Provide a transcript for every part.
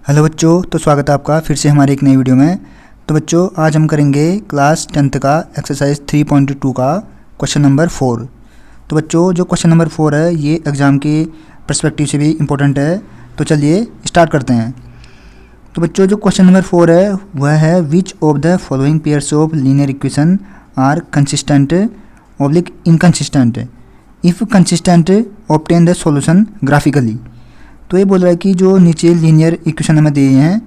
Hello बच्चों, तो स्वागत है आपका फिर से हमारे एक नई वीडियो में। तो बच्चों, आज हम करेंगे क्लास 10th का एक्सरसाइज 3.2 का क्वेश्चन नंबर 4। तो बच्चों, जो क्वेश्चन नंबर 4 है ये एग्ज़ाम के पर्सपेक्टिव से भी इम्पोर्टेंट है। तो चलिए स्टार्ट करते हैं। तो बच्चों, जो क्वेश्चन नंबर 4 है वह है which of the following pairs of linear equation are consistent oblique inconsistent, if consistent obtain the solution graphically. तो ये बोल रहा है कि जो नीचे लीनियर इक्वेशन हमें दिए हैं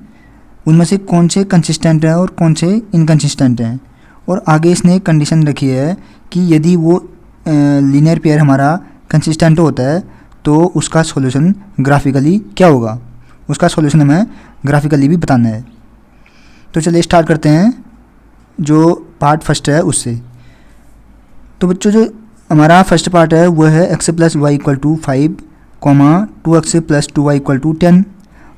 उनमें से कौन से कंसिस्टेंट हैं और कौन से इनकन्सिस्टेंट हैं। और आगे इसने एक कंडीशन रखी है कि यदि वो लीनियर पेयर हमारा कंसिस्टेंट होता है तो उसका सॉल्यूशन ग्राफिकली क्या होगा, उसका सॉल्यूशन हमें ग्राफिकली भी बताना है। तो चलिए स्टार्ट करते हैं जो पार्ट फर्स्ट है उससे। तो बच्चों, जो हमारा फर्स्ट पार्ट है वह है x + y = 5, 2x + 2y = 10।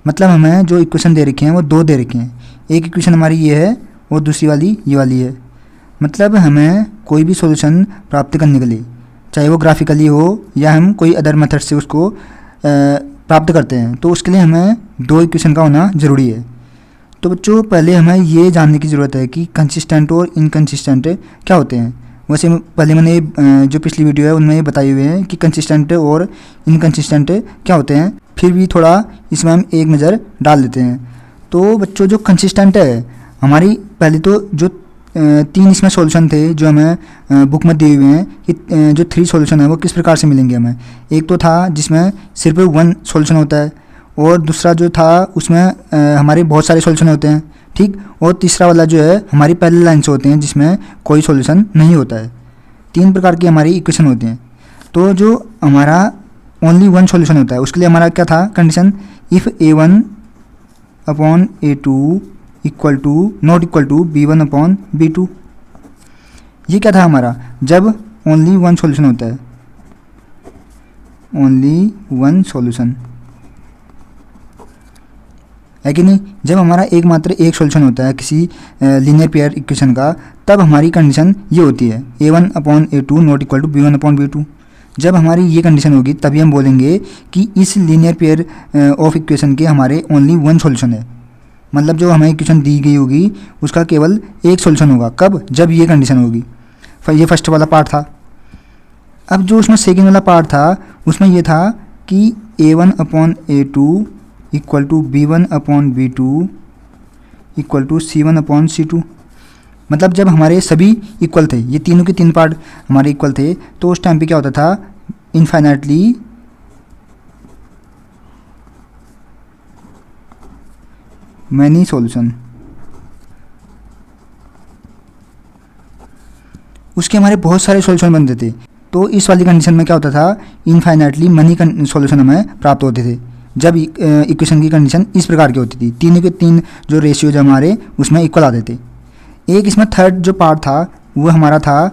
मतलब हमें जो इक्वेशन दे रखे हैं वो दो दे रखे हैं। एक इक्वेशन हमारी ये है और दूसरी वाली ये वाली है। मतलब हमें कोई भी सॉल्यूशन प्राप्त करने के लिए, चाहे वो ग्राफिकली हो या हम कोई अदर मेथड से उसको प्राप्त करते हैं, तो उसके लिए हमें दो इक्वेशन का होना ज़रूरी है। तो बच्चों, पहले हमें ये जानने की ज़रूरत है कि कंसिस्टेंट और इनकन्सिस्टेंट क्या होते हैं। वैसे पहले मैंने जो पिछली वीडियो है उनमें ये बताए हुए हैं कि कंसिस्टेंट और इनकन्सिस्टेंट क्या होते हैं, फिर भी थोड़ा इसमें हम एक नज़र डाल लेते हैं। तो बच्चों, जो कंसिस्टेंट है हमारी, पहले तो जो तीन इसमें सॉल्यूशन थे जो हमें बुक में दिए हुए हैं कि जो 3 सॉल्यूशन है वो किस प्रकार से मिलेंगे हमें। एक तो था जिसमें सिर्फ 1 सॉल्यूशन होता है, और दूसरा जो था उसमें हमारे बहुत सारे सॉल्यूशन होते हैं, ठीक। और तीसरा वाला जो है हमारी पहले लाइन से होते हैं जिसमें कोई सॉल्यूशन नहीं होता है। 3 प्रकार की हमारी इक्वेशन होती हैं। तो जो हमारा ओनली 1 सॉल्यूशन होता है उसके लिए हमारा क्या था condition, if a1/a2 not equal to b1/b2। ये क्या था हमारा, जब ओनली 1 सॉल्यूशन होता है, ओनली 1 सॉल्यूशन है कि नहीं। जब हमारा एकमात्र एक सॉल्यूशन होता है किसी लीनियर पेयर इक्वेशन का, तब हमारी कंडीशन ये होती है a1/a2 not equal to b1/b2। जब हमारी ये कंडीशन होगी तभी हम बोलेंगे कि इस लीनियर पेयर ऑफ इक्वेशन के हमारे ओनली 1 सॉल्यूशन है। मतलब जो हमें इक्वेशन दी गई होगी उसका केवल एक सॉल्यूशन होगा। कब, जब ये कंडीशन होगी। ये फर्स्ट वाला पार्ट था। अब जो उसमें सेकेंड वाला पार्ट था उसमें ये था कि a1/a2 equal to b1/b2 equal to c1/c2। मतलब जब हमारे सभी इक्वल थे, ये तीनों के 3 पार्ट हमारे इक्वल थे, तो उस टाइम पे क्या होता था, इनफाइनाइटली मैनी सॉल्यूशन, उसके हमारे बहुत सारे सॉल्यूशन बनते थे। तो इस वाली कंडीशन में क्या होता था, इनफाइनाइटली मनी सॉल्यूशन हमें प्राप्त होते थे जब इक्वेशन की कंडीशन इस प्रकार की होती थी। 3 के 3 जो रेशियोज हमारे उसमें इक्वल आते थे। एक इसमें थर्ड जो पार्ट था वो हमारा था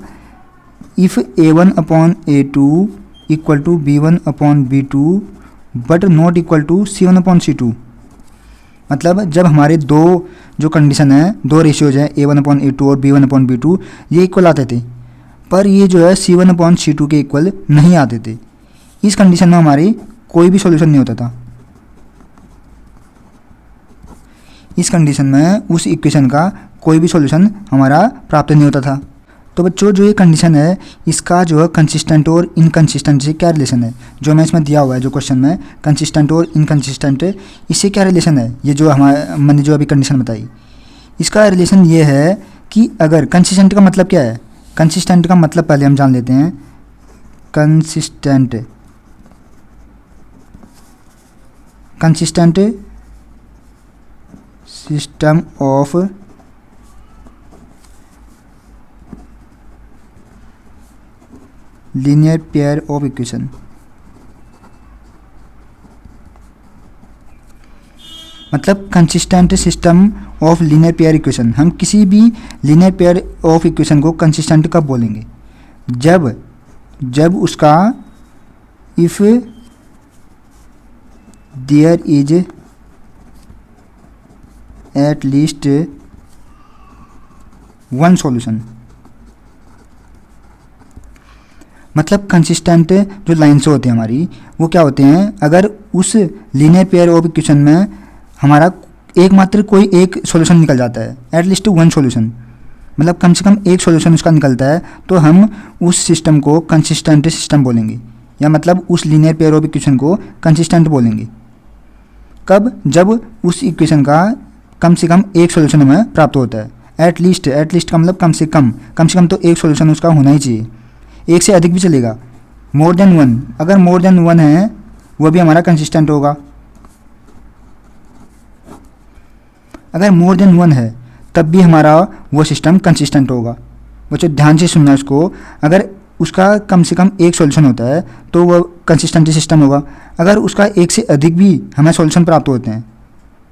if a1/a2 equal to b1/b2 but not equal to c1/c2। मतलब जब हमारे दो जो कंडीशन है, दो रेशियोज हैं a1/a2 और b1/b2, ये इक्वल आते थे, पर ये जो है c1/c2 के इक्वल नहीं आते थे। इस कंडीशन में हमारी कोई भी सॉल्यूशन नहीं होता था। इस कंडीशन में उस इक्वेशन का कोई भी सॉल्यूशन हमारा प्राप्त नहीं होता था। तो बच्चों, जो ये कंडीशन है इसका जो है कंसिस्टेंट और इनकन्सिस्टेंट से क्या रिलेशन है, जो हमें इसमें दिया हुआ है जो क्वेश्चन में कंसिस्टेंट और इनकन्सिस्टेंट, इससे क्या रिलेशन है। ये जो मैंने जो अभी कंडीशन बताई, इसका रिलेशन ये है कि अगर कंसिस्टेंट का मतलब क्या है, कंसिस्टेंट का मतलब पहले हम जान लेते हैं। Consistent system of linear pair of equation. मतलब consistent system of linear pair equation, हम किसी भी लीनियर पेयर ऑफ इक्वेशन को कंसिस्टेंट कब बोलेंगे, जब उसका if there is at least 1 solution. मतलब कंसिस्टेंट जो लाइन्स होती हैं हमारी वो क्या होते हैं, अगर उस लीनियर पेयर ऑफ इक्वेशन में हमारा एकमात्र कोई एक सॉल्यूशन निकल जाता है, एटलीस्ट वन सॉल्यूशन, मतलब कम से कम एक सॉल्यूशन उसका निकलता है, तो हम उस सिस्टम को कंसिस्टेंट सिस्टम बोलेंगे, या मतलब उस लीनियर पेयर ऑफ इक्वेशन को कंसिस्टेंट बोलेंगे। कब? जब उस इक्वेशन का कम से कम एक सॉल्यूशन हमें प्राप्त होता है। एटलीस्ट का मतलब कम से कम तो एक सॉल्यूशन उसका होना ही चाहिए। एक से अधिक भी चलेगा, मोर देन वन, अगर मोर देन वन है वो भी हमारा कंसिस्टेंट होगा। अगर मोर देन वन है तब भी हमारा वो सिस्टम कंसिस्टेंट होगा। बच्चों ध्यान से सुनना उसको, अगर उसका कम से कम एक सॉल्यूशन होता है तो वो कंसिस्टेंट सिस्टम होगा। अगर उसका एक से अधिक भी हमें सॉल्यूशन प्राप्त होते हैं,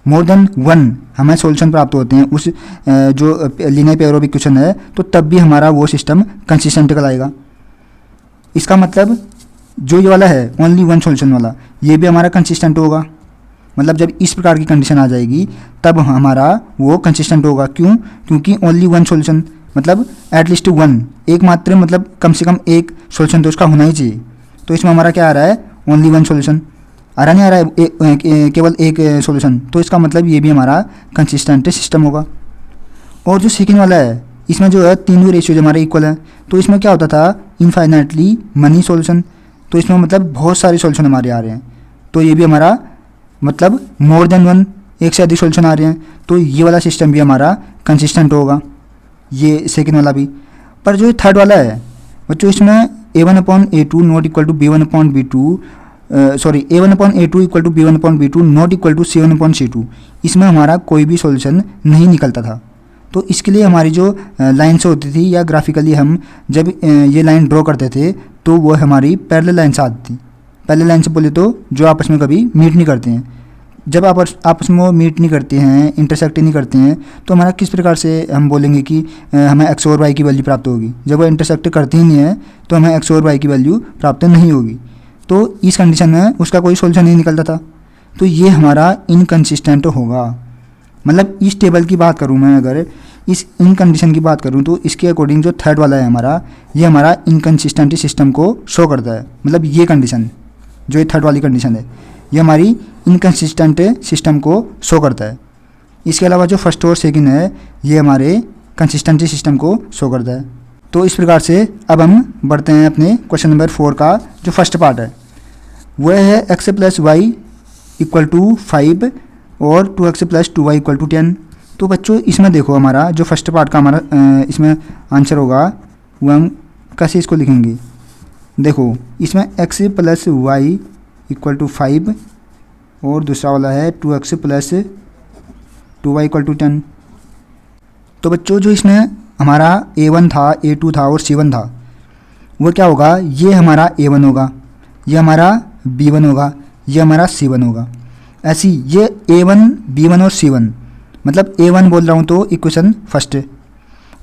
मोर देन वन हमें सॉल्यूशन प्राप्त होते हैं उस जो लीनियर पेयर ऑफ इक्वेशन है, तो तब भी हमारा वो सिस्टम कंसिस्टेंट कहलाएगा। इसका मतलब जो ये वाला है ओनली वन सॉल्यूशन वाला, ये भी हमारा कंसिस्टेंट होगा। मतलब जब इस प्रकार की कंडीशन आ जाएगी तब हमारा वो कंसिस्टेंट होगा। क्यों? क्योंकि ओनली वन सॉल्यूशन मतलब एटलीस्ट वन, एकमात्र मतलब कम से कम एक सॉल्यूशन तो उसका होना ही चाहिए। तो इसमें हमारा क्या आ रहा है? ओनली वन सॉल्यूशन आ रहा, नहीं आ रहा है केवल एक सॉल्यूशन, तो इसका मतलब ये भी हमारा कंसिस्टेंट सिस्टम होगा। और जो सेकेंड वाला है इसमें जो है तीनों रेशियो जो हमारे इक्वल है, तो इसमें क्या होता था? इनफाइनाइटली मनी सॉल्यूशन, तो इसमें मतलब बहुत सारे सॉल्यूशन हमारे आ रहे हैं, तो ये भी हमारा मतलब मोर देन वन, एक से अधिक सॉल्यूशन आ रहे हैं, तो ये वाला सिस्टम भी हमारा कंसिस्टेंट होगा, ये सेकेंड वाला भी। पर जो थर्ड वाला है बच्चों, इसमें a1/a2 not equal to b1/b2 sorry a1/a2 equal to b1/b2 not equal to c1/c2, इसमें हमारा कोई भी सॉल्यूशन नहीं निकलता था। तो इसके लिए हमारी जो लाइन से होती थी या ग्राफिकली हम जब ये लाइन ड्रॉ करते थे तो वो हमारी पैरेलल लाइन से आती थी। पैरेलल लाइन से बोले तो जो आपस में कभी मीट नहीं करते हैं। जब आपस में मीट नहीं करते हैं, इंटरसेक्ट नहीं करते हैं, तो हमारा किस प्रकार से हम बोलेंगे कि हमें एक्स और वाई की वैल्यू प्राप्त होगी? जब वो इंटरसेक्ट करती ही नहीं है तो हमें एक्स और वाई की वैल्यू प्राप्त नहीं होगी। तो इस कंडीशन में उसका कोई सोल्यूशन नहीं निकलता था, तो ये हमारा इनकंसिस्टेंट होगा। मतलब इस टेबल की बात करूँ मैं, अगर इस इन कंडीशन की बात करूँ तो इसके अकॉर्डिंग जो थर्ड वाला है हमारा, ये हमारा इनकंसिस्टेंट सिस्टम को शो करता है। मतलब ये कंडीशन जो ये थर्ड वाली कंडीशन है ये हमारी इनकंसिस्टेंट सिस्टम को शो करता है। इसके अलावा जो फर्स्ट और सेकंड है ये हमारे कंसिस्टेंट सिस्टम को शो करता है। तो इस प्रकार से अब हम बढ़ते हैं अपने क्वेश्चन नंबर 4 का जो फर्स्ट पार्ट है, वह है x + y = 5 और 2x + 2y = 10। तो बच्चों इसमें देखो हमारा जो फर्स्ट पार्ट का हमारा इसमें आंसर होगा वो हम कैसे इसको लिखेंगे। देखो इसमें x + y = 5 और दूसरा वाला है 2x + 2y = 10। तो बच्चों जो इसमें हमारा a1 था, a2 था और c1 था, वो क्या होगा? ये हमारा a1 होगा, ये हमारा b1 होगा, ये हमारा c1 होगा। ऐसी ये a1, b1 और c1, मतलब a1 बोल रहा हूँ तो इक्वेशन फर्स्ट,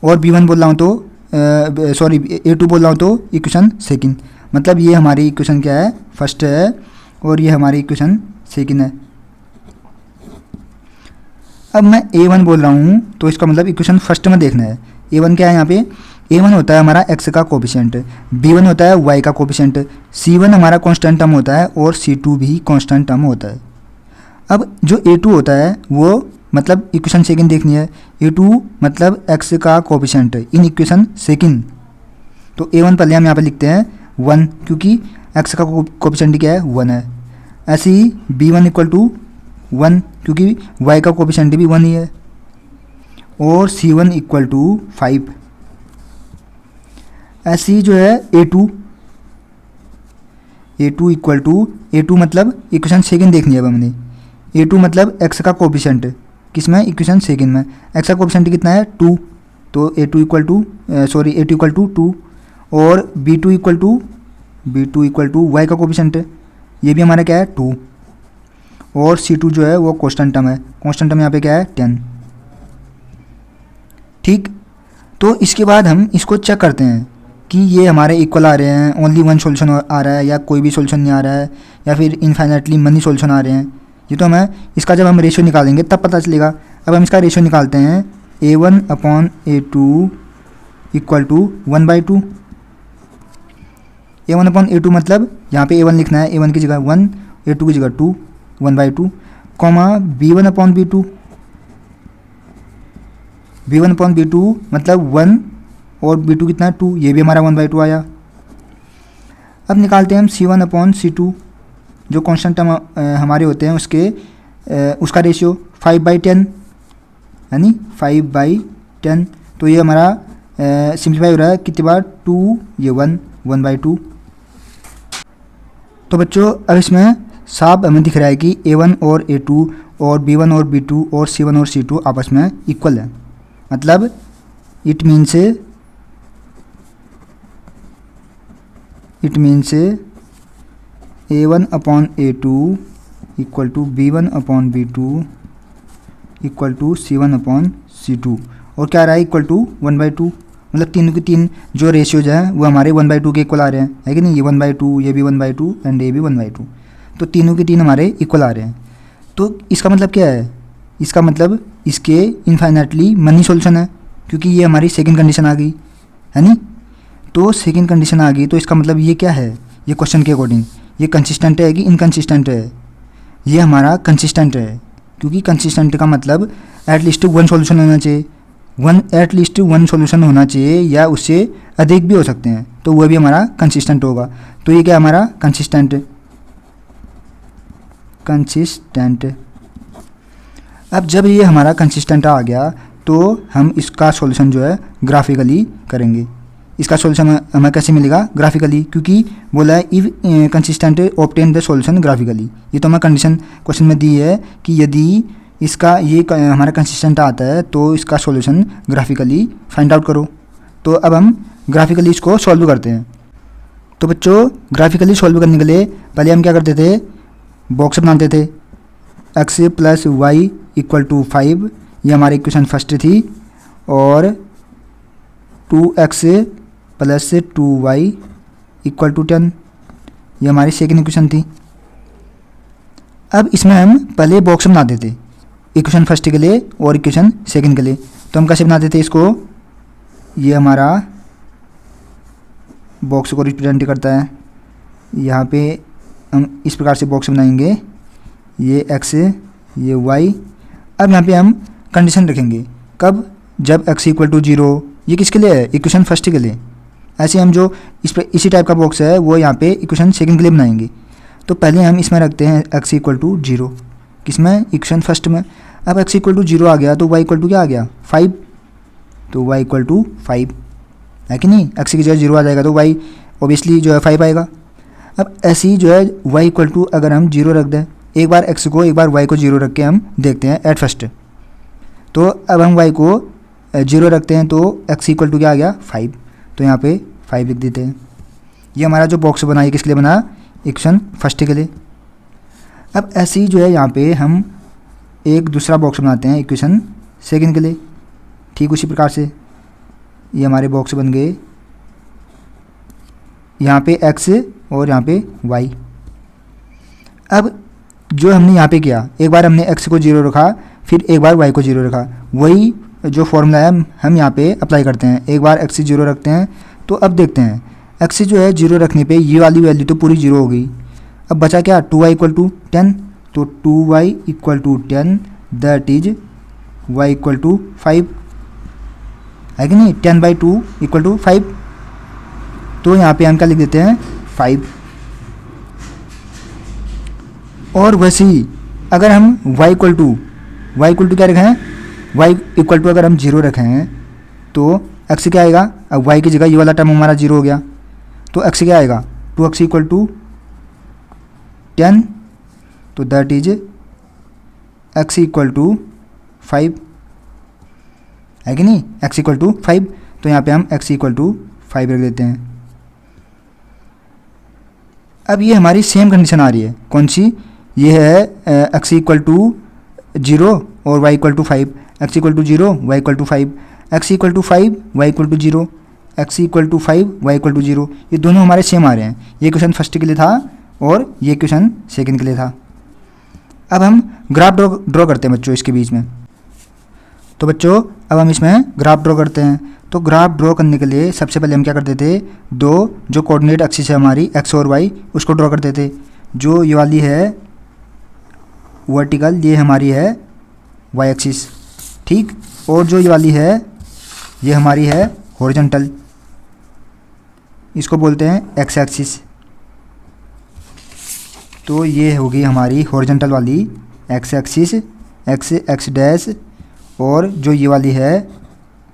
और b1 बोल रहा हूँ तो सॉरी a2 बोल रहा हूँ तो इक्वेशन सेकंड। मतलब ये हमारी इक्वेशन क्या है? फर्स्ट है, और ये हमारी इक्वेशन सेकंड है। अब मैं a1 बोल रहा हूँ तो इसका मतलब इक्वेशन फर्स्ट में देखना है। a1 क्या है यहाँ पे? a1 होता है हमारा x का कोफिशिएंट, b1 होता है y का कोफिशिएंट, c1 हमारा कांस्टेंट टर्म होता है और c2 भी कांस्टेंट टर्म होता है। अब जो a2 होता है वो मतलब इक्वेशन सेकंड देखनी है। a2 मतलब x का कोफिशिएंट इन इक्वेशन सेकंड। तो a1 पहले हम यहाँ पे लिखते हैं 1, क्योंकि x का कोफिशिएंट क्या है? 1 है। ऐसे ही b1 = 1, क्योंकि y का कोफिशिएंट भी 1 ही है, और c1 = 5। ऐसे ही जो है a2 A2 मतलब इक्वेशन सेकंड देखनी है अब हमने। a2 मतलब x का कोफिशिएंट किसमें? इक्वेशन सेकंड में। x का कोफिशिएंट कितना है? 2, तो a2 = 2, और b2 = y का कोफिशिएंट, ये भी हमारा क्या है? 2, और c2 जो है वो कांस्टेंट टर्म है। कांस्टेंट टर्म यहाँ पे क्या है? 10। ठीक, तो इसके बाद हम इसको चेक करते हैं कि ये हमारे इक्वल आ रहे हैं, ओनली वन सॉल्यूशन आ रहा है, या कोई भी सॉल्यूशन नहीं आ रहा है, या फिर इनफाइनाइटली मनी सॉल्यूशन आ रहे हैं। ये तो हमें इसका जब हम रेशियो निकालेंगे तब पता चलेगा। अब हम इसका रेशियो निकालते हैं। a1/a2 = 1/2। a1/a2 मतलब यहाँ पे a1 लिखना है, a1 की जगह 1, a2 की जगह 2, 1/2। कॉमा b1/b2, b1/b2 मतलब 1 और b2 कितना 2, ये भी हमारा 1/2 आया। अब निकालते हैं हम c1/c2, जो कांस्टेंट हमारे होते हैं उसका रेशियो 5/10, यानी 5/10। तो ये हमारा सिंप्लीफाई हो रहा है कितनी बार 2, ये 1/2। तो बच्चों अब इसमें साफ हमें दिख रहा है कि a1 और a2 और b1 और b2 और c1 और c2 आपस में इक्वल है। मतलब it means a1/a2 equal to b1/b2 equal to c1/c2, और क्या आ रहा है इक्वल टू 1/2। मतलब तीनों के तीन जो रेशियोज हैं वो हमारे 1/2 के इक्वल आ रहे हैं, है कि नहीं। ये 1/2, ये भी 1/2 एंड ये भी 1/2, तो तीनों के तीन हमारे इक्वल आ रहे हैं। तो इसका मतलब क्या है, इसका मतलब इसके इनफाइनाइटली मनी सॉल्यूशन है, क्योंकि ये हमारी सेकंड कंडीशन आ गई, है नी। तो सेकंड कंडीशन आ गई तो इसका मतलब ये क्या है, ये क्वेश्चन के अकॉर्डिंग ये कंसिस्टेंट है कि इनकंसिस्टेंट है। ये हमारा कंसिस्टेंट है, क्योंकि कंसिस्टेंट का मतलब एटलीस्ट वन सॉल्यूशन होना चाहिए, एटलीस्ट वन सॉल्यूशन होना चाहिए, या उससे अधिक भी हो सकते हैं, तो वह भी हमारा कंसिस्टेंट होगा। तो ये क्या हमारा कंसिस्टेंट। अब जब ये हमारा कंसिस्टेंट आ गया तो हम इसका सॉल्यूशन जो है ग्राफिकली करेंगे। इसका सॉल्यूशन हमें कैसे मिलेगा, ग्राफिकली, क्योंकि बोला है if consistent obtain the solution graphically. ये तो हमें कंडीशन क्वेश्चन में दी है कि यदि इसका ये हमारा कंसिस्टेंट आता है तो इसका सॉल्यूशन ग्राफिकली फाइंड आउट करो। तो अब हम ग्राफिकली इसको सॉल्व करते हैं। तो बच्चों ग्राफिकली सॉल्व करने के लिए पहले हम क्या करते थे, बॉक्स बनाते थे। x + y = 5, ये हमारी इक्वेशन फर्स्ट थी, और 2x + 2y = 10, ये हमारी सेकेंड इक्वेशन थी। अब इसमें हम पहले बॉक्स बनाते थे, इक्वेशन फर्स्ट के लिए और इक्वेशन सेकेंड के लिए। तो हम कैसे बनाते थे इसको, ये हमारा बॉक्स को रिप्रेजेंट करता है। यहाँ पे हम इस प्रकार से बॉक्स बनाएंगे, ये x, ये y। अब यहाँ पे हम कंडीशन रखेंगे, कब, जब x = 0। ये किसके लिए है, इक्वेशन फर्स्ट के लिए। ऐसे हम जो इसी टाइप का बॉक्स है वो यहाँ पे इक्वेशन सेकेंड के लिए बनाएंगे। तो पहले हम इसमें रखते हैं x = 0, किसमें, इक्वेशन फर्स्ट में। अब x = 0 आ गया तो y = क्या आ गया, 5, तो y = 5, है कि नहीं। x की जगह 0 आ जाएगा तो y ऑब्वियसली जो है 5 आएगा। अब ऐसे ही जो है y = अगर हम 0 रख दें, एक बार x को एक बार y को 0 रख के हम देखते हैं एट फर्स्ट। तो अब हम y को 0 रखते हैं तो x = क्या आ गया, 5, तो यहाँ पे 5 लिख देते हैं। ये हमारा जो बॉक्स बना, ये किसके लिए बना, इक्वेशन फर्स्ट के लिए। अब ऐसे ही जो है यहाँ पे हम एक दूसरा बॉक्स बनाते हैं इक्वेशन सेकेंड के लिए। ठीक उसी प्रकार से ये हमारे बॉक्स बन गए, यहाँ पे x और यहाँ पे y। अब जो हमने यहाँ पे किया, एक बार हमने x को 0 रखा, फिर एक बार y को 0 रखा, वही जो फॉर्मूला है हम यहाँ पे अप्लाई करते हैं। एक बार x 0 रखते हैं, तो अब देखते हैं x जो है 0 रखने पे ये वाली वैल्यू तो पूरी 0 हो गई। अब बचा क्या, 2y = 10, तो 2y = 10, दैट इज y = 5, है कि नहीं। 10/2 = 5, तो यहाँ पे हम क्या लिख देते हैं, 5। और वैसे ही अगर हम y = क्या रखें हैं, y = अगर हम 0 रखें हैं तो x क्या आएगा, अब y की जगह ये वाला टर्म हमारा 0 हो गया, तो x क्या आएगा, 2x = 10, तो दैट इज x = 5, है कि नहीं, x = 5, तो यहाँ पे हम x = 5 रख देते हैं। अब ये हमारी सेम कंडीशन आ रही है, कौन सी, ये है x = 0 और y = 5, x = 0, y = 5, x = 5, y = 0, x = 5, y = 0। ये दोनों हमारे सेम आ रहे हैं। ये क्वेश्चन फर्स्ट के लिए था और ये क्वेश्चन सेकंड के लिए था। अब हम ग्राफ ड्रॉ करते हैं बच्चों इसके बीच में। तो बच्चों अब हम इसमें ग्राफ ड्रॉ करते हैं। तो ग्राफ ड्रॉ करने के लिए सबसे पहले हम क्या करते थे, दो जो कोऑर्डिनेट एक्सिस है हमारी x और y, उसको ड्रॉ करते थे। जो ये वाली है वर्टिकल ये हमारी है वाई एक्सिस, ठीक। और जो ये वाली है ये हमारी है हॉरिजॉन्टल, इसको बोलते हैं एक्स एक्सिस। तो ये होगी हमारी हॉरिजॉन्टल वाली x axis, x x dash, और जो ये वाली है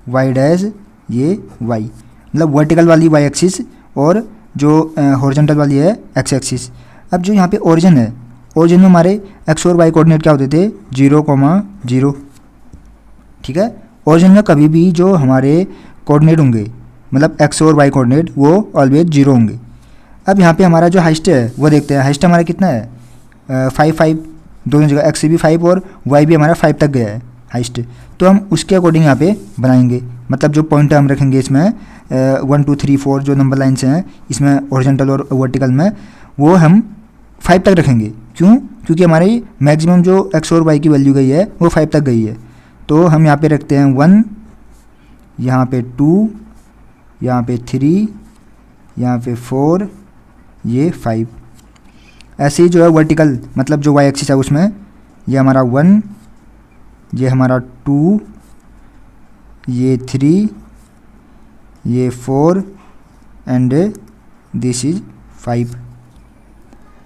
वाई डैश, ये वाई, मतलब वर्टिकल वाली वाई एक्सिस और जो हॉरिजॉन्टल वाली है एक्स एक्सिस। अब जो यहाँ पे ओरिजिन है, ओरिजिन में हमारे एक्स और वाई कोऑर्डिनेट क्या होते थे, 0,0, ठीक है। ओरिजिन में कभी भी जो हमारे कोऑर्डिनेट होंगे, मतलब एक्स और वाई कोऑर्डिनेट, वो ऑलवेज 0 होंगे। अब यहाँ पे हमारा जो हाइस्ट है वो देखते हैं, हाइस्ट हमारा कितना है, 5 दोनों जगह, एक्स भी 5 और वाई भी हमारा 5 तक गया है हाइस्ट। तो हम उसके अकॉर्डिंग यहाँ पे बनाएंगे, मतलब जो पॉइंट हम रखेंगे इसमें 1 2 3 4 जो नंबर लाइन्स हैं इसमें हॉरिजॉन्टल और वर्टिकल में, वो हम 5 तक रखेंगे। क्यों? क्योंकि हमारी मैक्सिमम जो एक्स और वाई की वैल्यू गई है वो 5 तक गई है। तो हम यहाँ पे रखते हैं 1, यहाँ पे 2, यहाँ पे 3, यहाँ पे 4, ये 5। ऐसे ही जो है वर्टिकल, मतलब जो वाई एक्सिस है उसमें ये हमारा 1, ये हमारा 2, ये 3, ये 4 एंड दिस इज 5।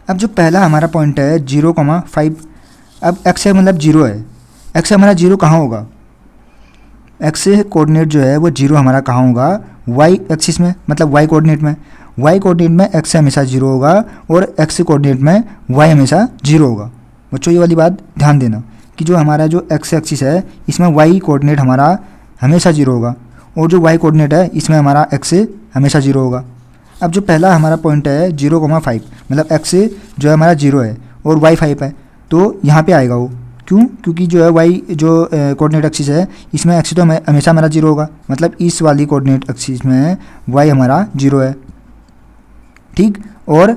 अब जो पहला हमारा पॉइंट है 0,5, अब एक्स है मतलब 0 है, एक्स हमारा 0 कहाँ होगा, एक्स कोऑर्डिनेट जो है वो 0 हमारा कहाँ होगा, वाई एक्सिस में, मतलब वाई कोऑर्डिनेट में। वाई कोऑर्डिनेट में एक्स हमेशा 0 होगा और एक्स कोऑर्डिनेट में वाई हमेशा 0 होगा। बच्चों ये वाली बात ध्यान देना कि जो हमारा जो एक्स एक्सिस है इसमें वाई कोऑर्डिनेट हमारा हमेशा 0 होगा और जो वाई कोऑर्डिनेट है इसमें हमारा एक्स हमेशा 0 होगा। अब जो पहला हमारा पॉइंट है 0,5, मतलब एक्स जो है हमारा 0 है और वाई 5 है, तो यहाँ पे आएगा वो। क्यों? क्योंकि जो है वाई जो कोऑर्डिनेट एक्सिस है इसमें एक्स तो हमेशा हमारा 0 होगा, मतलब इस वाली कोऑर्डिनेट एक्सिस में वाई हमारा 0 है, ठीक। और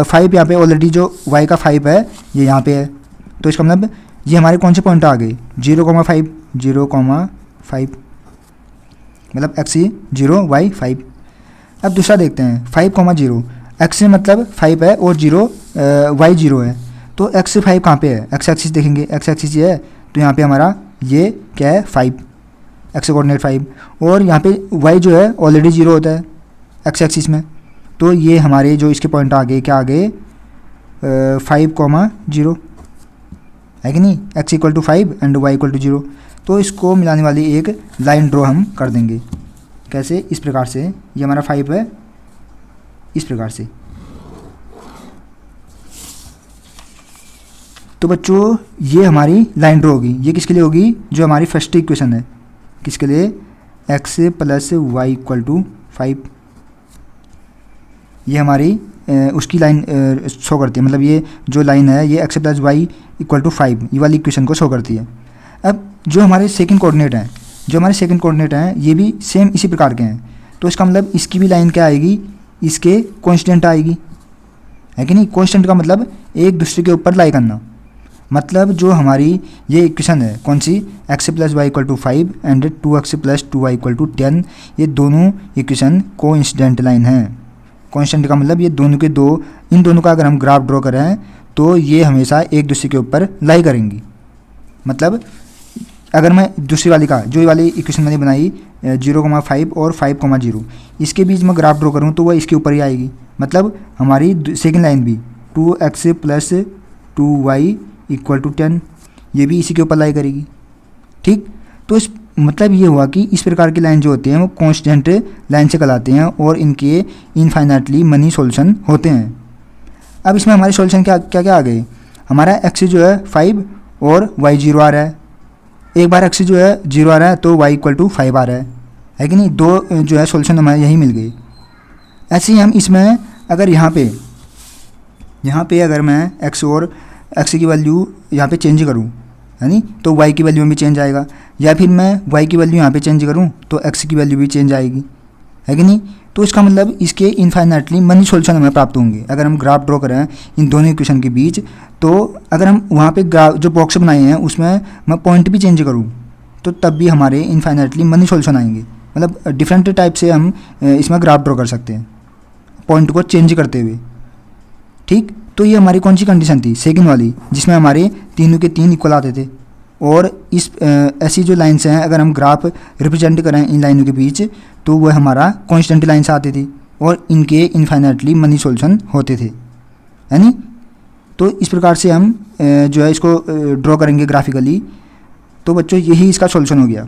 5 यहाँ पे ऑलरेडी जो वाई का 5 है ये यहाँ पे है, तो इसका मतलब ये हमारे कौन से पॉइंट आ गए, 0,5, 0,5, मतलब एक्स 0 वाई 5। अब दूसरा देखते हैं 5,0, एक्स मतलब 5 है और 0 वाई 0 है, तो एक्स 5 कहाँ पे है, एक्स एक्सिस देखेंगे, एक्स एक्सिस ये है, तो यहाँ पे हमारा ये क्या है 5, एक्स कोऑर्डिनेट 5, और यहाँ पे वाई जो है ऑलरेडी 0 होता है एक्स एक्सिस में, तो ये हमारे जो इसके पॉइंट आ गए, क्या आ गए, 5,0 है कि नहीं, X equal to 5 and Y equal to 0। तो इसको मिलाने वाली एक लाइन ड्रॉ हम कर देंगे, कैसे, इस प्रकार से, ये हमारा 5 है, इस प्रकार से। तो बच्चों ये हमारी लाइन ड्रॉ होगी, ये किसके लिए होगी, जो हमारी फर्स्ट इक्वेशन है, किसके लिए, X plus Y equal to 5, ये हमारी उसकी लाइन शो करती है, मतलब ये जो लाइन है ये X plus Y equal to 5 ये वाली इक्वेशन को शो करती है। अब जो हमारे सेकंड कोऑर्डिनेट हैं, जो हमारे सेकंड कोऑर्डिनेट हैं ये भी सेम इसी प्रकार के हैं, तो इसका मतलब इसकी भी लाइन क्या आएगी, इसके कांस्टेंट आएगी, है कि नहीं। कांस्टेंट का मतलब एक दूसरे के ऊपर लाई करना, मतलब जो हमारी ये इक्वेशन है कौन सी, x plus Y equal to 5 and 2x plus 2y equal to 10, ये दोनों इक्वेशन कोइंसिडेंट लाइन है। कांस्टेंट का मतलब ये दोनों के दो, इन दोनों का अगर हम ग्राफ ड्रॉ करें तो ये हमेशा एक दूसरे के ऊपर लाई करेंगी। मतलब अगर मैं दूसरी वाली का, जो ये वाली इक्वेशन मैंने बनाई 0,5 और 5,0, इसके बीच में ग्राफ ड्रॉ करूँ तो वह इसके ऊपर ही आएगी, मतलब हमारी सेकेंड लाइन भी 2x plus 2y equal to 10, ये भी इसी के ऊपर लाई करेगी, ठीक। तो इस मतलब ये हुआ कि इस प्रकार की लाइन जो होती हैं वो कांस्टेंट लाइन से कहलाते हैं और इनके इनफाइनाइटली मनी सॉल्यूशन होते हैं। अब इसमें हमारे सॉल्यूशन क्या क्या क्या आ गए, हमारा एक्स जो है 5 और वाई 0 आ रहा है, एक बार एक्स जो है 0 आ रहा है तो वाई इक्वल टू 5 आ रहा है कि नहीं, दो जो है सॉल्यूशन हमारे यही मिल गए। ऐसे ही हम इसमें अगर यहाँ पे अगर मैं एक्स और एक्स की वैल्यू यहाँ पे चेंज करूँ, है नी, तो वाई की वैल्यू में भी चेंज आएगा, या फिर मैं वाई की वैल्यू यहाँ पे चेंज करूँ तो एक्स की वैल्यू भी चेंज आएगी, है कि नहीं। तो इसका मतलब इसके इनफाइनाइटली मनी सॉल्यूशन हमें प्राप्त होंगे अगर हम ग्राफ ड्रॉ करें इन दोनों इक्वेशन के बीच। तो अगर हम वहाँ पे ग्राफ जो बॉक्स बनाए हैं उसमें मैं पॉइंट भी चेंज करूँ तो तब भी हमारे इनफाइनाइटली मनी सॉल्यूशन आएंगे, मतलब डिफरेंट टाइप से हम इसमें ग्राफ ड्रॉ कर सकते हैं पॉइंट को चेंज करते हुए, ठीक। तो ये हमारी कौन सी कंडीशन थी, सेकंड वाली, जिसमें हमारे तीनों के तीन इक्वल आते थे। और इस ऐसी जो लाइन्स हैं अगर हम ग्राफ रिप्रेजेंट करें इन लाइनों के बीच तो वह हमारा कॉन्स्टेंट लाइन्स आती थी और इनके इनफाइनाइटली मनी सॉल्यूशन होते थे, है नी। तो इस प्रकार से हम जो है इसको ड्रॉ करेंगे ग्राफिकली। तो बच्चों यही इसका सॉल्यूशन हो गया।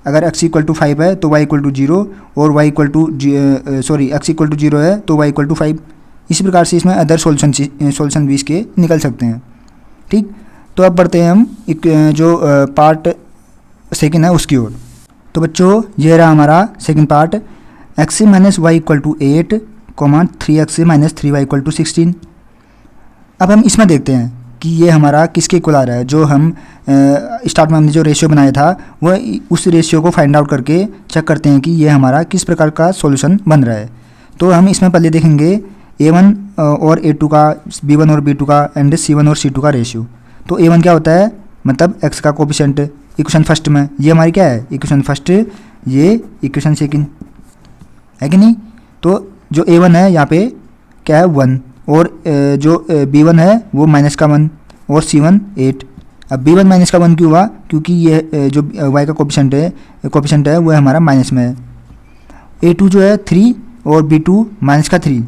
अगर x इक्वल टू 5 है तो y इक्वल टू 0 और y equal to x equal to 0 है तो y इक्वल टू 5। इसी प्रकार से इसमें अदर सॉल्यूशन भी इसके निकल सकते हैं। ठीक, तो अब बढ़ते हैं हम एक जो पार्ट सेकंड है उसकी ओर। तो बच्चों ये रहा हमारा second part, x minus y equal to 8 comma 3x minus 3y equal to 16। अब हम इसमें देखते हैं कि ये हमारा किसके इक्वल आ रहा है। जो हम स्टार्ट में हमने जो रेशियो बनाया था वह उस रेशियो को फाइंड आउट करके चेक करते हैं कि ये हमारा किस प्रकार का सॉल्यूशन बन रहा है। तो हम इसमें पहले देखेंगे a1 और a2 का, b1 और b2 का एंड c1 और c2 का रेशियो। तो a1 क्या होता है, मतलब x का कोफिशिएंट इक्वेशन फर्स्ट में, ये हमारी क्या है इक्वेशन फर्स्ट, ये इक्वेशन सेकंड, है कि नहीं। तो जो a1 है यहाँ पे क्या है 1 और जो b1 है वो माइनस का 1 और c1 8। अब b1 माइनस का 1 क्यों हुआ, क्योंकि ये जो y का कोफिशिएंट है वो हमारा माइनस में है। a2 जो है 3 और b2 माइनस का 3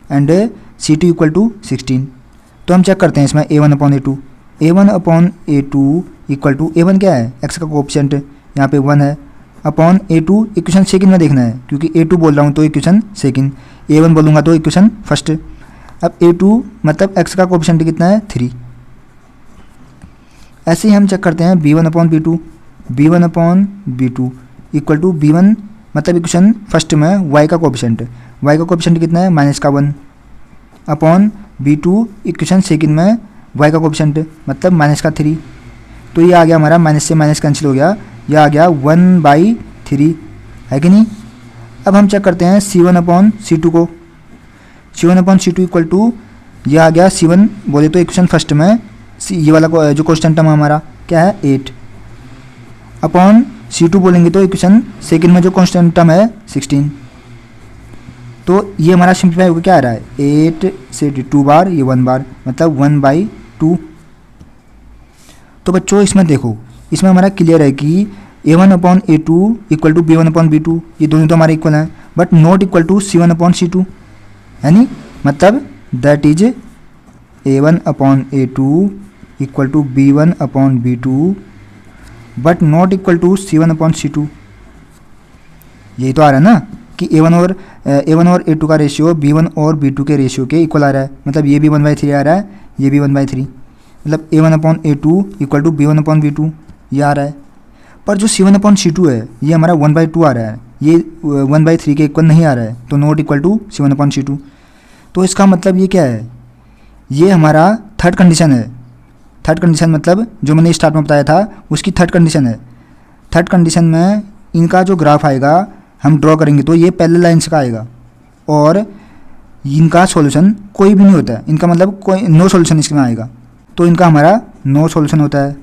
एंड c2 इक्वल टू 16। तो हम चेक करते हैं इसमें a1 upon a2, a1 upon a2 equal to, a1 क्या है x का कोफिशिएंट यहाँ पे 1 है, अपॉन a2 इक्वेशन सेकंड में देखना है क्योंकि a2 बोल रहा हूँ तो इक्वेशन सेकंड, a1 बोलूँगा तो इक्वेशन फर्स्ट। अब a2 मतलब x का कोफिशिएंट कितना है 3। ऐसे ही हम चेक करते हैं b1 upon b2, b1 upon b2 equal to b1 मतलब इक्वेशन फर्स्ट में y का कोफिशिएंट कितना है माइनस का 1 अपॉन b2 इक्वेशन सेकंड में y का कोफिशिएंट मतलब माइनस का 3। तो ये आ गया हमारा माइनस से माइनस कैंसिल हो गया, यह आ गया 1/3, है कि नहीं। अब हम चेक करते हैं c1 अपॉन c2 को, c1 upon c2 equal to, यह आ गया c1 बोले तो इक्वेशन फर्स्ट में ये वाला जो कांस्टेंट टर्म हमारा क्या है 8 अपॉन c2 बोलेंगे तो इक्वेशन सेकंड में जो कांस्टेंट टर्म है 16। तो ये हमारा सिंप्लीफाई होकर क्या आ रहा है 8 से 2 बार ये 1 बार मतलब 1/2। तो बच्चों इसमें देखो, इसमें हमारा क्लियर है कि a1 upon a2 equal to b1 upon b2, ये दोनों तो हमारे इक्वल हैं but not equal to c1 upon c2, है नी। मतलब that is a1 upon a2 equal to b1 upon b2 but not equal to c1 upon c2। यही तो आ रहा है ना कि a1 और a2 का रेशियो b1 और b2 के रेशियो के इक्वल आ रहा है, मतलब ये भी 1/3 आ रहा है, ये भी 1/3, मतलब a1 upon a2 equal to b1 upon b2 ये आ रहा है। पर जो c1 अपॉन c2 है ये हमारा 1/2 आ रहा है, ये 1/3 के इक्वल नहीं आ रहा है, तो not equal to c1 upon c2। तो इसका मतलब ये क्या है, ये हमारा थर्ड कंडीशन है। थर्ड कंडीशन मतलब जो मैंने स्टार्ट में बताया था उसकी थर्ड कंडीशन है। थर्ड कंडीशन में इनका जो ग्राफ आएगा हम ड्रॉ करेंगे तो ये पैरेलल लाइन्स का आएगा और इनका सॉल्यूशन कोई भी नहीं होता है, इनका मतलब कोई नो सॉल्यूशन इसमें आएगा, तो इनका हमारा नो सॉल्यूशन होता है।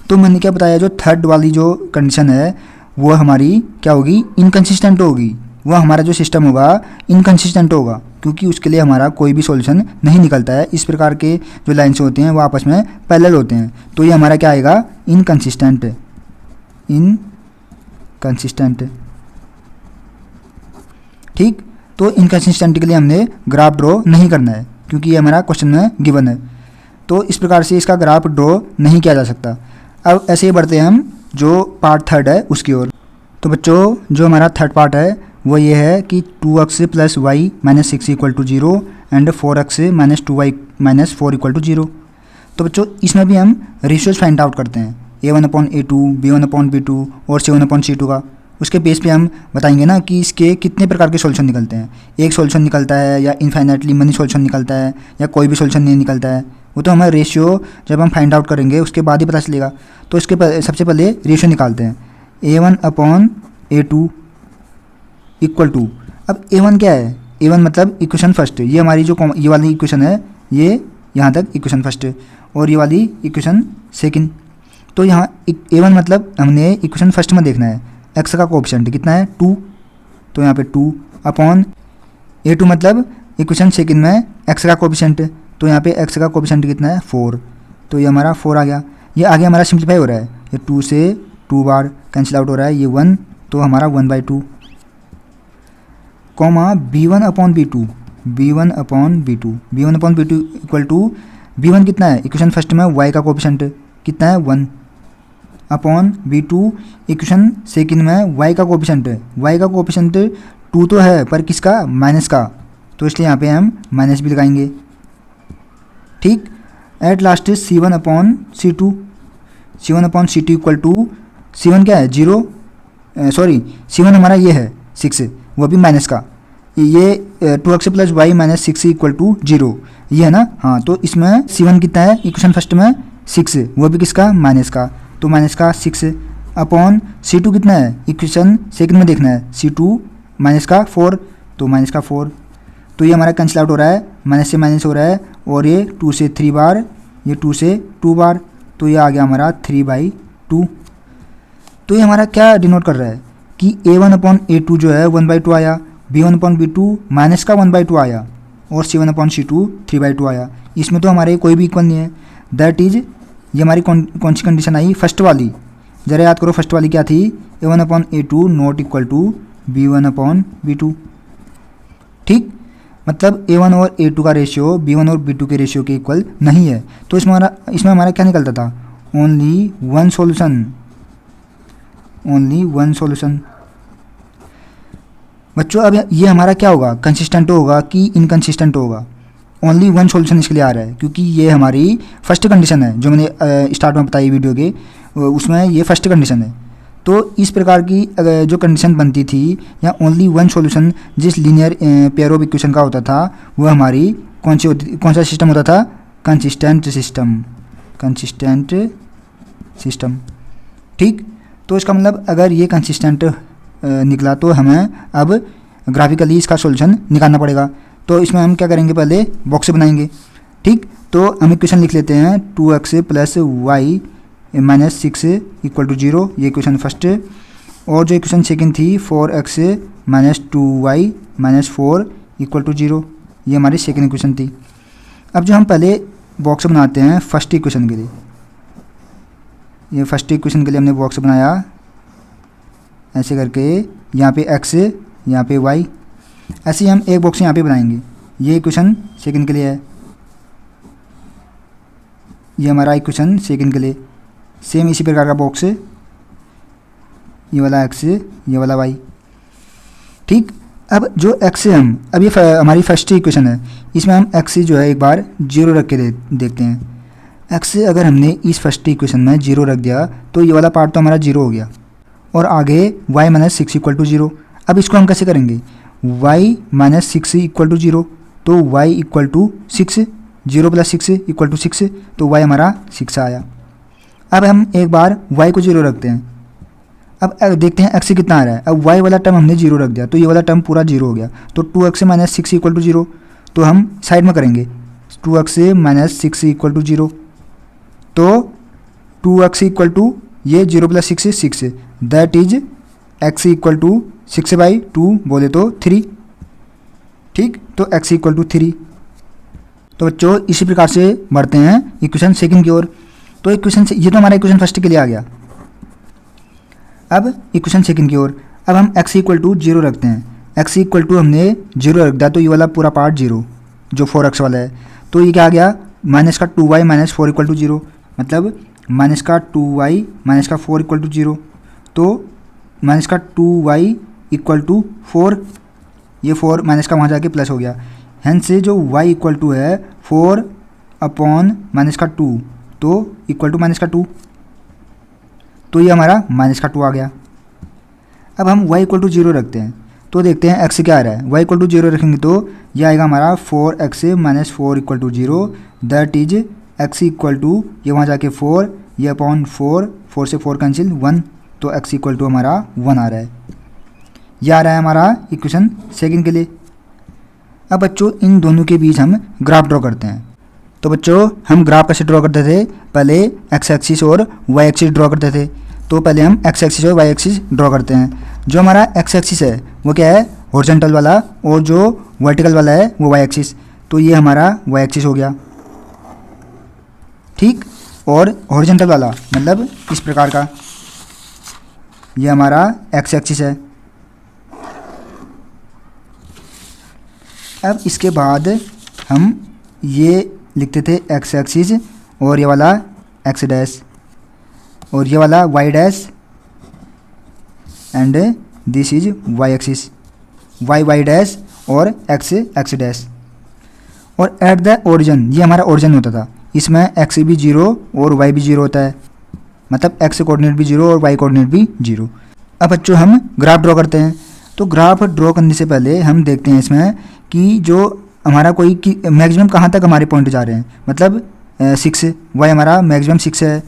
तो मैंने क्या बताया, जो थर्ड वाली जो कंडीशन है वो हमारी क्या होगी, इनकंसिस्टेंट होगी, वह हमारा जो सिस्टम होगा इनकंसिस्टेंट होगा क्योंकि उसके लिए हमारा कोई भी सॉल्यूशन नहीं निकलता है। इस प्रकार के जो लाइन्स होते हैं वो आपस में पैरेलल होते हैं, तो ये हमारा क्या आएगा इनकंसिस्टेंट। ठीक, तो इनकंसिस्टेंट के लिए हमने ग्राफ ड्रॉ नहीं करना है क्योंकि ये हमारा क्वेश्चन में गिवन है, तो इस प्रकार से इसका ग्राफ ड्रॉ नहीं किया जा सकता। अब ऐसे ही बढ़ते हैं हम जो पार्ट थर्ड है उसकी ओर। तो बच्चों जो हमारा थर्ड पार्ट है वो ये है कि 2x plus y minus 6 equal to 0 and 4x minus 2y minus 4 equal to 0। तो बच्चों इसमें भी हम रेशियोज फाइंड आउट करते हैं, a1 upon a2, b1 upon b2 और c1 अपॉन c2 का। उसके बेस पे हम बताएंगे ना कि इसके कितने प्रकार के सॉल्यूशन निकलते हैं, एक सॉल्यूशन निकलता है या इनफाइनाइटली मनी सॉल्यूशन निकलता है या कोई भी सॉल्यूशन नहीं निकलता है, वो तो हमें रेशियो जब हम फाइंड आउट करेंगे उसके बाद ही पता चलेगा। तो इसके सबसे पहले रेशियो निकालते हैं, a1 upon a2 equal to, अब a1 क्या है, a1 मतलब इक्वेशन फर्स्ट, ये हमारी जो ये वाली इक्वेशन है ये यहाँ तक इक्वेशन फर्स्ट और ये वाली इक्वेशन सेकंड। तो यहाँ a1 मतलब हमने इक्वेशन फर्स्ट में देखना है, x का कोएफिशिएंट कितना है 2, तो यहाँ पे 2 अपॉन A2 मतलब इक्वेशन सेकंड में x का कोफिशिएंट, तो यहाँ पे x का कोफिशिएंट कितना है 4, तो ये हमारा 4 आ गया। ये आगे हमारा सिंप्लीफाई हो रहा है, ये 2 से 2 बार कैंसिल आउट हो रहा है, ये 1, तो हमारा 1/2 comma b1/b2 equal to b1 कितना है इक्वेशन फर्स्ट में y का कोफिशिएंट कितना है 1 अपॉन b2 इक्वेशन सेकंड में y का कोफिशिएंट 2 तो है पर किसका माइनस का, तो इसलिए यहाँ पे हम माइनस भी लगाएंगे। ठीक, at last c1/c2 equal to c1 क्या है 0, सॉरी c1 हमारा ये है 6, वो भी माइनस का, ये 2x plus y minus 6 equal to 0 ये है ना। हाँ, तो इसमें c1 कितना है इक्वेशन फर्स्ट में 6, वो भी किसका माइनस का, तो माइनस का 6 अपॉन c2 कितना है इक्वेशन सेकंड में देखना है, c2 माइनस का 4, तो माइनस का 4, तो ये हमारा कैंसिल आउट हो रहा है, माइनस से माइनस हो रहा है, और ये 2 से 3 बार, ये 2 से 2 बार, तो ये आ गया हमारा 3/2। तो ये हमारा क्या डिनोट कर रहा है कि a1/a2 जो है 1/2 आया, b1/b2 माइनस का 1/2 आया, और c1/c2 3/2 आया। इसमें तो हमारे कोई भी इक्वल नहीं है, दैट इज ये हमारी कौन सी कंडीशन आई फर्स्ट वाली, ज़रा याद करो फर्स्ट वाली क्या थी, a1/a2 not equal to b1/b2। ठीक, मतलब a1 और a2 का रेशियो b1 और b2 के रेशियो के इक्वल नहीं है, तो इसमें हमारा क्या निकलता था, ओनली वन सॉल्यूशन। बच्चों अब ये हमारा क्या होगा, कंसिस्टेंट होगा कि इनकंसिस्टेंट होगा, ओनली वन सॉल्यूशन इसके लिए आ रहा है, क्योंकि ये हमारी फर्स्ट कंडीशन है जो मैंने स्टार्ट में बताई वीडियो के, उसमें ये फर्स्ट कंडीशन है। तो इस प्रकार की जो कंडीशन बनती थी या ओनली वन सॉल्यूशन जिस लीनियर पेयर ऑफ इक्वेशन का होता था, वो हमारी कौन सा सिस्टम होता था, कंसिस्टेंट सिस्टम। ठीक, तो इसका मतलब अगर ये कंसिस्टेंट निकला तो हमें अब ग्राफिकली इसका सॉल्यूशन निकालना पड़ेगा। तो इसमें हम क्या करेंगे, पहले बॉक्स बनाएंगे। ठीक, तो हम इक्वेशन लिख लेते हैं 2x plus y minus 6 equal to 0, ये इक्वेशन फर्स्ट, और जो इक्वेशन सेकंड थी 4x minus 2y minus 4 equal to 0, ये हमारी सेकंड इक्वेशन थी। अब जो हम पहले बॉक्स बनाते हैं फर्स्ट इक्वेशन के लिए, ये फर्स्ट इक्वेशन के लिए हमने बॉक्स बनाया ऐसे करके, यहाँ पे x यहाँ पे y, ऐसे ही हम एक बॉक्स यहाँ पे बनाएंगे, ये इक्वेशन सेकंड के लिए है, ये हमारा इक्वेशन सेकंड के लिए, सेम इसी प्रकार का बॉक्स, ये वाला x ये वाला y। ठीक, अब जो x है अब ये हमारी फर्स्ट इक्वेशन है, इसमें हम x जो है एक बार 0 रख के देखते हैं। x अगर हमने इस फर्स्ट इक्वेशन में 0 रख दिया तो ये वाला पार्ट तो हमारा 0 हो गया, और आगे y माइनस 6 इक्वल टू 0। अब इसको हम कैसे करेंगे, y माइनस 6 इक्वल टू 0, तो y equal to 6, 0 plus 6 equal to 6, तो y हमारा 6 आया। अब हम एक बार y को 0 रखते हैं, अब देखते हैं x कितना आ रहा है। अब y वाला टर्म हमने 0 रख दिया, तो ये वाला टर्म पूरा 0 हो गया, तो 2x माइनस 6 इक्वल टू 0, तो हम साइड में करेंगे 2x माइनस 6 इक्वल टू 0, तो 2x इक्वल टू ये 0 plus 6 6, that is x equal to 6/2 बोले तो 3। ठीक, तो x इक्वल टू 3। तो बच्चों इसी प्रकार से बढ़ते हैं इक्वेशन सेकंड की ओर। तो इक्वेशन से ये तो हमारा इक्वेशन फर्स्ट के लिए आ गया। अब इक्वेशन सेकंड की ओर, अब हम x इक्वल टू 0 रखते हैं, x इक्वल टू हमने 0 रख दिया, तो ये वाला पूरा पार्ट 0 जो 4x वाला है, तो ये क्या आ गया, माइनस का 2y माइनस 4 इक्वल टू 0, मतलब माइनस का 2y माइनस का 4 इक्वल टू 0, तो माइनस का 2y इक्वल टू 4, ये 4 माइनस का वहाँ जाके प्लस हो गया, हेंस से जो y इक्वल टू है 4 अपॉन माइनस का 2, तो इक्वल टू माइनस का 2, तो ये हमारा माइनस का 2 आ गया। अब हम y इक्वल टू 0 रखते हैं, तो देखते हैं x क्या आ रहा है। y इक्वल टू 0 रखेंगे तो ये आएगा हमारा 4x minus 4 equal to 0, that is x equal to ये वहाँ जाके 4, ये अपॉन 4, 4 से 4 कैंसिल 1, तो x इक्वल टू हमारा 1 आ रहा है। यह आ रहा है हमारा इक्वेशन सेकंड के लिए। अब बच्चों इन दोनों के बीच हम ग्राफ ड्रॉ करते हैं। तो बच्चों हम ग्राफ कैसे ड्रॉ करते थे, पहले x एक्सिस और y एक्सिस ड्रॉ करते थे। तो पहले हम x एक्सिस और y एक्सिस ड्रॉ करते हैं। जो हमारा x एक्सिस है वो क्या है, हॉरिजॉन्टल वाला और जो वर्टिकल वाला है वो वाई एक्सिस, तो ये हमारा वाई एक्सिस हो गया, ठीक। और हॉरिजॉन्टल वाला मतलब इस प्रकार का, ये हमारा एक्स एक्सिस है। अब इसके बाद हम ये लिखते थे एक्स एक्सिस और ये वाला एक्स डैश और ये वाला y dash and this is y axis, y y dash और एक्स एक्स डैश। और एट द ओरिजिन, ये हमारा ओरिजिन होता था, इसमें एक्स भी 0 और वाई भी 0 होता है, मतलब एक्स कोऑर्डिनेट भी 0 और वाई कोऑर्डिनेट भी 0। अब बच्चों हम ग्राफ ड्रॉ करते हैं। तो ग्राफ ड्रॉ करने से पहले हम देखते हैं इसमें कि जो हमारा कोई कि मैक्सिमम कहाँ तक हमारे पॉइंट जा रहे हैं, मतलब 6, वाई हमारा मैक्सिमम 6 है,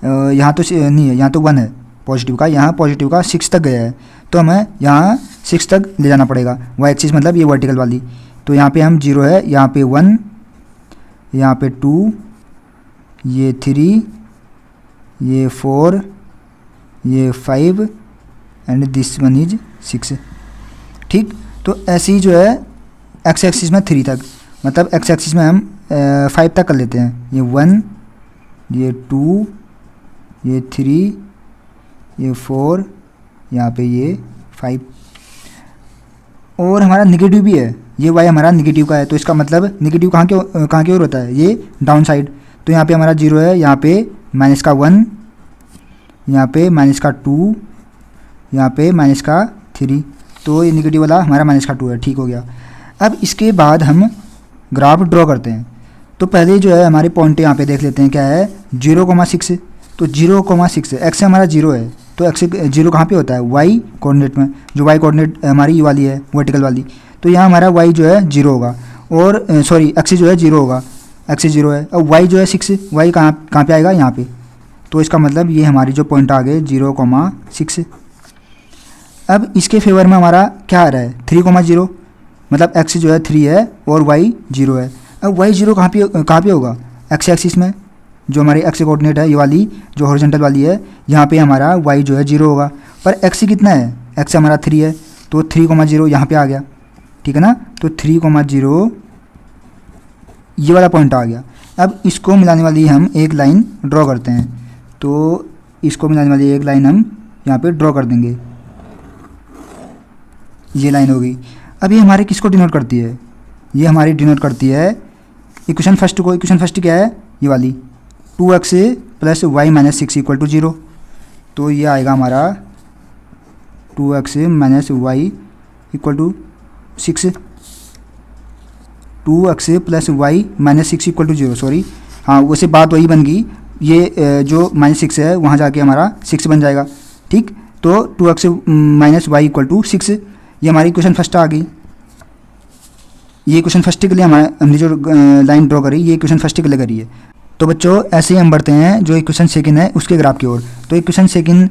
यहाँ तो नहीं है, यहाँ तो 1 है पॉजिटिव का, यहाँ पॉजिटिव का 6 तक गया है, तो हमें यहाँ 6 तक ले जाना पड़ेगा। वाई एक्सिस मतलब ये वर्टिकल वाली, तो यहाँ पे हम 0 है, यहाँ पे 1, यहाँ पे 2, ये 3, ये 4, ये 5 एंड दिस वन इज 6, ठीक। तो ऐसे ही जो है एक्स एक्सिस में 3 तक, मतलब एक्स एक्सिस में हम 5 तक कर लेते हैं, ये 1, ये 2, ये 3, ये 4, यहाँ पे ये 5। और हमारा निगेटिव भी है, ये वाई हमारा निगेटिव का है, तो इसका मतलब निगेटिव कहाँ की ओर होता है, ये डाउन साइड। तो यहाँ पे हमारा 0 है, यहाँ पे माइनस का 1, यहाँ पे माइनस का 2, यहाँ पे माइनस का 3, तो ये निगेटिव वाला हमारा माइनस का 2 है, ठीक हो गया। अब इसके बाद हम ग्राफ ड्रॉ करते हैं। तो पहले जो है हमारे पॉइंट यहाँ पे देख लेते हैं, क्या है 0,6, तो 0,6 एक्स हमारा 0 है, तो एक्स 0 कहाँ पे होता है, वाई कोऑर्डिनेट में, जो वाई कोऑर्डिनेट हमारी ये वाली है वर्टिकल वाली, तो यहाँ हमारा वाई जो है 0 होगा, और सॉरी एक्स जो है 0 होगा, एक्स 0 है, और वाई जो है 6, वाई कहाँ पे आएगा, यहाँ पे। तो इसका मतलब ये हमारी जो पॉइंट आ गए 0,6। अब इसके फेवर में हमारा क्या आ रहा है 3,0, मतलब एक्स जो है 3 है और वाई 0 है। अब वाई 0 कहाँ पे होगा, एक्स एक्सिस में, जो हमारी एक्स कोऑर्डिनेट है ये वाली जो हॉरिजॉन्टल वाली है, यहाँ पे हमारा वाई जो है 0 होगा, पर एक्स कितना है, एक्स हमारा 3 है, तो 3,0 यहाँ पे आ गया, ठीक है ना। तो 3,0 ये वाला पॉइंट आ गया। अब इसको मिलाने वाली हम एक लाइन ड्रॉ करते हैं, तो इसको मिलाने वाली एक लाइन हम यहाँ पे ड्रॉ कर देंगे, ये लाइन होगी। अब ये हमारे किसको डिनोट करती है, ये हमारी डिनोट करती है इक्वेशन फर्स्ट को। इक्वेशन फर्स्ट क्या है, ये वाली 2x + y - 6 = 0, तो ये आएगा हमारा 2x - y = 6, 2x + y - 6 = 0, sorry हाँ वैसे बात वही बन गई, ये जो -6 है वहाँ जाके हमारा 6 बन जाएगा, ठीक। तो 2x - y = 6, ये हमारी इक्वेशन फर्स्ट आ गई। ये इक्वेशन फर्स्ट के लिए हमने जो लाइन ड्रॉ करी, ये इक्वेशन फर्स्ट के लिए करी है। तो बच्चों ऐसे ही हम बढ़ते हैं जो इक्वेशन सेकंड है उसके ग्राफ की ओर। तो इक्वेशन सेकंड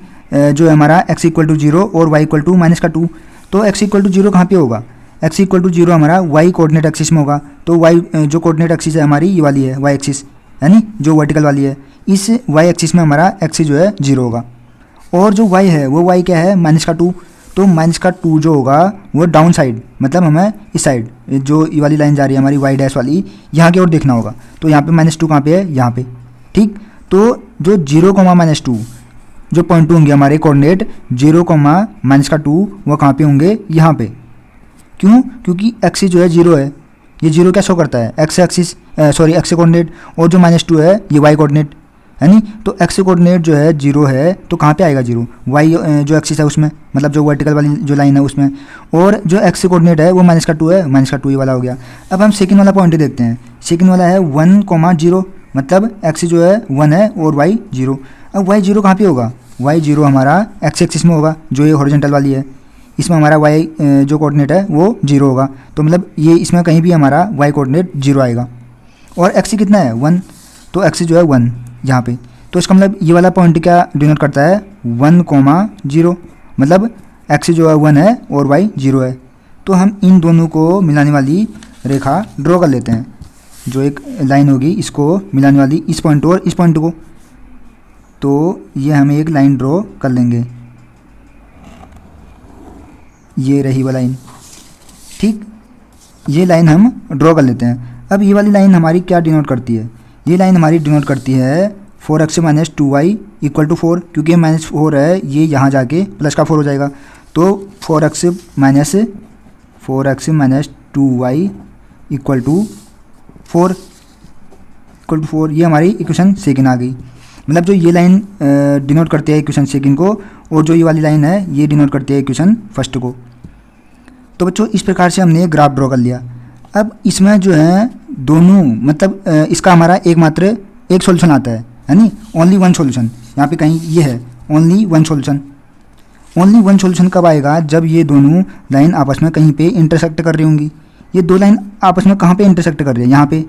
जो है हमारा x = 0 और y = -2, तो x = 0 कहाँ पे होगा, x = 0 हमारा y कोऑर्डिनेट एक्सिस में होगा। तो y जो कोऑर्डिनेट एक्सिस है हमारी ये वाली है y एक्सिस, यानी जो वर्टिकल वाली है, इस y एक्सिस में हमारा x जो है 0 होगा, और जो y है वो y क्या है -2, तो -2 जो होगा वो डाउन साइड, मतलब हमें इस साइड जो ये वाली लाइन जा रही है हमारी वाई डैश वाली, यहाँ की ओर देखना होगा। तो यहाँ पे -2 कहाँ पे है, यहाँ पे, ठीक। तो जो 0,-2 जो पॉइंट होंगे हमारे कोऑर्डिनेट 0,-2 वो कहाँ पे होंगे, यहाँ पे। क्यों, क्योंकि एक्स जो है 0 है, ये 0 क्या शो करता है, x axis sorry x coordinate, और जो -2 है ये वाई कोऑर्डिनेट है नी। तो एक्स कोऑर्डिनेट जो है 0 है, तो कहाँ पे आएगा 0, वाई जो एक्सिस है उसमें, मतलब जो वर्टिकल वाली जो लाइन है उसमें, और जो एक्स कोऑर्डिनेट है वो -2 है, -2 ये वाला हो गया। अब हम सेकंड वाला पॉइंट देखते हैं, सेकंड वाला है 1,0, मतलब एक्स जो है 1 है और वाई 0। अब वाई 0 कहाँ पे होगा, वाई 0 हमारा एक्स एक्सिस में होगा, जो ये हॉरिजॉन्टल वाली है, इसमें हमारा वाई जो कोऑर्डिनेट है वो 0 होगा, तो मतलब ये इसमें कहीं भी हमारा वाई कोऑर्डिनेट 0 आएगा। और एक्स कितना है 1, तो एक्स जो है 1 यहाँ पे, तो इसका मतलब ये वाला पॉइंट क्या डिनोट करता है 1,0, मतलब एक्स जो है 1 है और वाई 0 है। तो हम इन दोनों को मिलाने वाली रेखा ड्रॉ कर लेते हैं, जो एक लाइन होगी इसको मिलाने वाली, इस पॉइंट और इस पॉइंट को, तो ये हम एक लाइन ड्रॉ कर लेंगे, ये रही वो लाइन, ठीक, ये लाइन हम ड्रॉ कर लेते हैं। अब ये वाली लाइन हमारी क्या डिनोट करती है? ये लाइन हमारी डिनोट करती है 4x minus 2y equal to 4, क्योंकि माइनस 4 है, ये यहाँ जाके प्लस का 4 हो जाएगा। तो 4x minus 2y equal to 4 ये हमारी इक्वेशन सेकंड आ गई। मतलब जो ये लाइन डिनोट करती है इक्वेशन सेकंड को, और जो ये वाली लाइन है ये डिनोट करती है इक्वेशन फर्स्ट को। तो बच्चों इस प्रकार से हमने ग्राफ ड्रॉ कर लिया। अब इसमें जो है दोनों मतलब इसका हमारा एकमात्र एक सॉल्यूशन आता है नी, ओनली वन सॉल्यूशन। यहाँ पे कहीं ये है only one solution. Only one solution कब आएगा? जब ये दोनों लाइन आपस में कहीं पे इंटरसेक्ट कर रही होंगी। ये दो लाइन आपस में कहाँ पे इंटरसेक्ट कर रही है? यहाँ पे,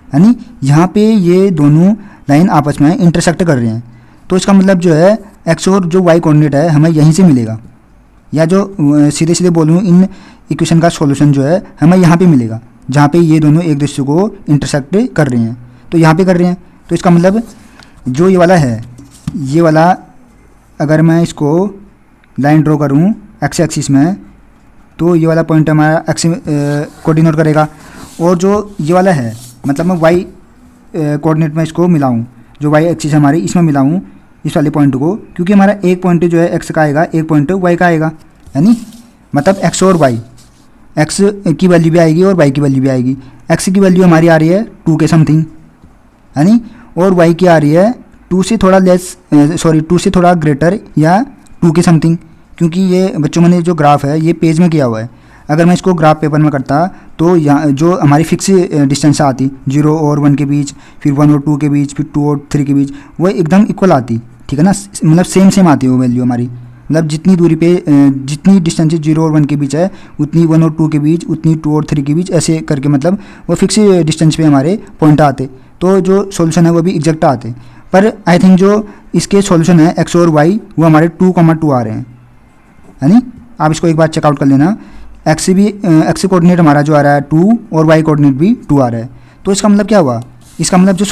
है नी, यहाँ पे ये दोनों लाइन आपस में इंटरसेक्ट कर रहे हैं। तो इसका मतलब जो है एक्स और जो वाई कोऑर्डिनेट है हमें यहीं से मिलेगा, या जो सीधे सीधे बोलूँ इन इक्वेशन का सॉल्यूशन जो है हमें यहाँ पे मिलेगा, जहाँ पे ये दोनों एक दूसरे को इंटरसेक्ट कर रहे हैं। तो यहाँ पे कर रहे हैं, तो इसका मतलब जो ये वाला है, ये वाला अगर मैं इसको लाइन ड्रॉ करूँ एक्स एक्सिस में, तो ये वाला पॉइंट हमारा एक्स को डिनोट करेगा। और जो ये वाला है मतलब मैं वाई कोऑर्डिनेट में इसको मिलाऊँ, जो वाई एक्सिस हमारी इसमें मिलाऊँ इस वाले पॉइंट को, क्योंकि हमारा एक पॉइंट जो है एक्स का आएगा, एक पॉइंट वाई का आएगा, यानी मतलब एक्स और वाई, एक्स की वैल्यू भी आएगी और वाई की वैल्यू भी आएगी। एक्स की वैल्यू हमारी आ रही है 2 के समथिंग, यानी, और वाई की आ रही है 2 से थोड़ा लेस, 2 से थोड़ा ग्रेटर या 2 के समथिंग। क्योंकि ये बच्चों मैंने जो ग्राफ है ये पेज में किया हुआ है। अगर मैं इसको ग्राफ पेपर में करता तो यहाँ जो हमारी फिक्स डिस्टेंस आती 0 और 1 के बीच, फिर 1 और 2 के बीच, फिर 2 और 3 के बीच, वो एकदम इक्वल आती, ठीक है ना, मतलब सेम आती है वो वैल्यू हमारी। मतलब जितनी दूरी पे जितनी डिस्टेंस 0 और 1 के बीच है उतनी 1 और 2 के बीच, उतनी 2 और 3 के बीच, ऐसे करके मतलब वो फिक्स डिस्टेंस पे हमारे पॉइंट आते। तो जो सॉल्यूशन है वो भी एग्जैक्ट आते। पर आई थिंक जो इसके सॉल्यूशन है एक्स और वाई वो हमारे 2,2 आ रहे हैं, है नी। आप इसको एक बार चेकआउट कर लेना। एक्स कोऑर्डिनेट हमारा जो आ रहा है 2 और वाई कोऑर्डिनेट भी 2 आ रहा है। तो इसका मतलब क्या हुआ? इसका मतलब जो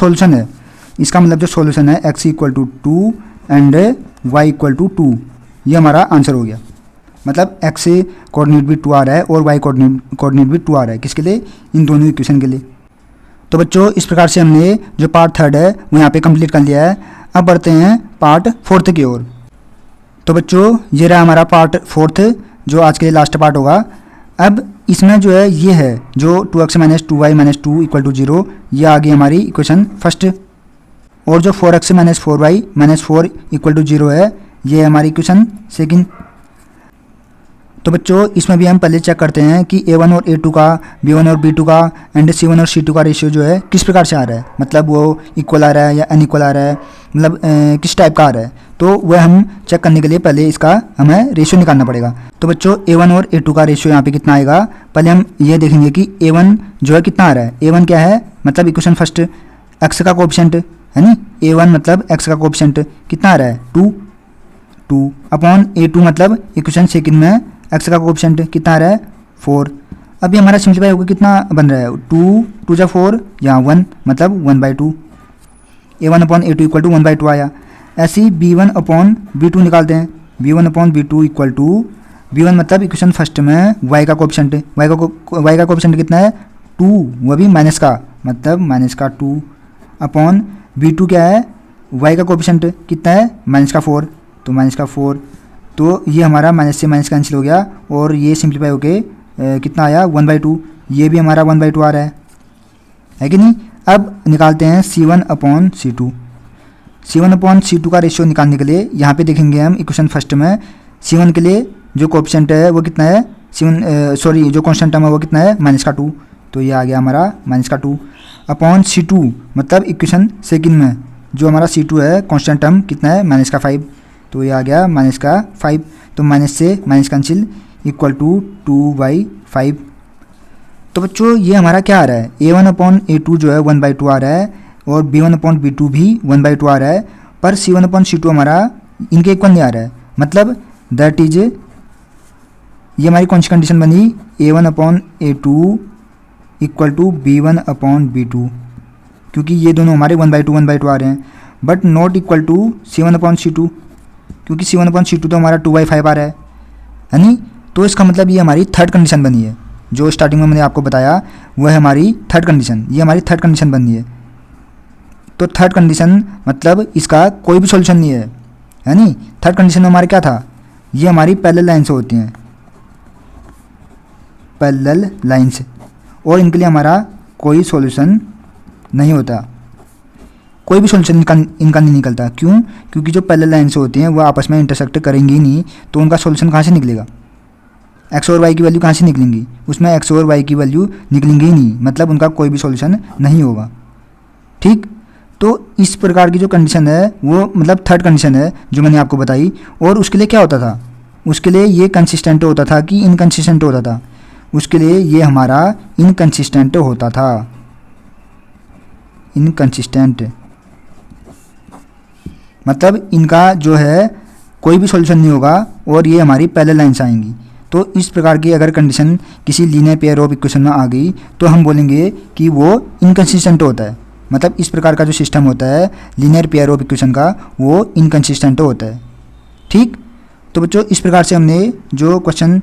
सॉल्यूशन है x equal to 2 and Y equal to 2, ये हमारा आंसर हो गया। मतलब एक्स कोऑर्डिनेट भी 2 आ रहा है और वाई कोऑर्डिनेट भी 2 आ रहा है। किसके लिए? इन दोनों इक्वेशन के लिए। तो बच्चों इस प्रकार से हमने जो पार्ट थर्ड है वो यहाँ पे कंप्लीट कर लिया है। अब बढ़ते हैं पार्ट फोर्थ की ओर। तो बच्चों ये रहा हमारा पार्ट फोर्थ, जो आज के लिए लास्ट पार्ट होगा। अब इसमें जो है ये है जो 2x minus 2y minus 2 equal to 0, ये आ गई हमारी इक्वेशन फर्स्ट। और जो 4x minus 4y minus 4 equal to 0 है, ये हमारी इक्वेशन सेकंड। तो बच्चों इसमें भी हम पहले चेक करते हैं कि a1 और a2 का, b1 और b2 का एंड c1 और c2 का रेशियो जो है किस प्रकार से आ रहा है, मतलब वो इक्वल आ रहा है या अनइक्वल आ रहा है, मतलब किस टाइप का आ रहा है। तो वह हम चेक करने के लिए पहले इसका हमें रेशियो निकालना पड़ेगा। तो बच्चों a1 और a2 का रेशियो यहाँ पे कितना आएगा, पहले हम ये देखेंगे कि a1 जो है कितना आ रहा है। a1 क्या है, मतलब इक्वेशन फर्स्ट x का कोएफिशिएंट है नी, a1 मतलब x का कोएफिशिएंट कितना आ रहा है 2 अपॉन a2 मतलब इक्वेशन सेकंड में x का कोएफिशिएंट कितना आ रहा है 4। अभी हमारा सिंप्लीफाई होकर कितना बन रहा है 2 जा 4 यहाँ 1 मतलब 1/2, a1 upon a2 equal to 1/2 आया। ऐसे ही b1 अपॉन b2 निकालते हैं। b1 upon b2 equal to b1 मतलब इक्वेशन फर्स्ट में y का कोएफिशिएंट, y का कोएफिशिएंट कितना है 2, वो भी माइनस का, मतलब माइनस का 2 अपॉन b2 क्या है y का कोएफिशिएंट कितना है -4, तो -4। तो ये हमारा माइनस से माइनस कैंसिल हो गया और ये सिंप्लीफाई होके कितना आया 1/2, ये भी हमारा 1/2 आ रहा है कि नहीं। अब निकालते हैं c1 upon c2। c1 upon c2 का रेशियो निकालने के लिए यहाँ पे देखेंगे हम इक्वेशन फर्स्ट में c1 के लिए जो कोएफिशिएंट है वो कितना है जो कांस्टेंट टर्म है वो कितना है -2, तो ये आ गया हमारा -2 अपॉन c2 मतलब इक्वेशन सेकंड में जो हमारा c2 है कांस्टेंट टर्म कितना है -5, तो ये आ गया -5। तो माइनस से माइनस कैंसिल इक्वल टू 2/5। तो बच्चों ये हमारा क्या आ रहा है a1 अपॉन a2 जो है 1/2 आ रहा है और b1 अपॉन b2 भी 1/2 आ रहा है, पर c1 अपॉन c2 हमारा इनके इक्वल नहीं आ रहा है। मतलब दैट इज ये हमारी कौन सी कंडीशन बनी a1 upon a2 equal to b1 upon b2, क्योंकि ये दोनों हमारे 1/2 आ रहे हैं, but not equal to c1 upon c2, क्योंकि c1 अपॉन c2 तो हमारा 2/5 आ रहा है नी। तो इसका मतलब ये हमारी थर्ड कंडीशन बनी है। जो स्टार्टिंग में मैंने आपको बताया वह है हमारी थर्ड कंडीशन। ये हमारी थर्ड कंडीशन बन रही है। तो थर्ड कंडीशन मतलब इसका कोई भी सॉल्यूशन नहीं है नी। थर्ड कंडीशन में हमारे क्या था, ये हमारी पैरेलल लाइन्स होती हैं, पैरेलल लाइन्स, और इनके लिए हमारा कोई सॉल्यूशन नहीं होता, कोई भी सॉल्यूशन इनका नहीं निकलता। क्यों? क्योंकि जो पैरेलल लाइन्स होती हैं वो आपस में इंटरसेक्ट करेंगी ही नहीं, तो उनका सॉल्यूशन कहाँ से निकलेगा? एक्स और वाई की वैल्यू कहाँ से निकलेंगी? उसमें एक्स और वाई की वैल्यू निकलेंगी ही नहीं, मतलब उनका कोई भी सॉल्यूशन नहीं होगा। ठीक, तो इस प्रकार की जो कंडीशन है वो मतलब थर्ड कंडीशन है जो मैंने आपको बताई। और उसके लिए क्या होता था? उसके लिए ये कंसिस्टेंट होता था कि इनकंसिस्टेंट होता था? उसके लिए ये हमारा इनकंसिस्टेंट होता था, इनकंसिस्टेंट, मतलब इनका जो है कोई भी सॉल्यूशन नहीं होगा और ये हमारी पैरेलल लाइन्स आएंगी। तो इस प्रकार की अगर कंडीशन किसी लीनियर पेयर ऑफ इक्वेशन में आ गई तो हम बोलेंगे कि वो इनकंसिस्टेंट होता है। मतलब इस प्रकार का जो सिस्टम होता है लीनियर पेयर ऑफ इक्वेशन का वो इनकंसिस्टेंट होता है। ठीक, तो बच्चों इस प्रकार से हमने जो क्वेश्चन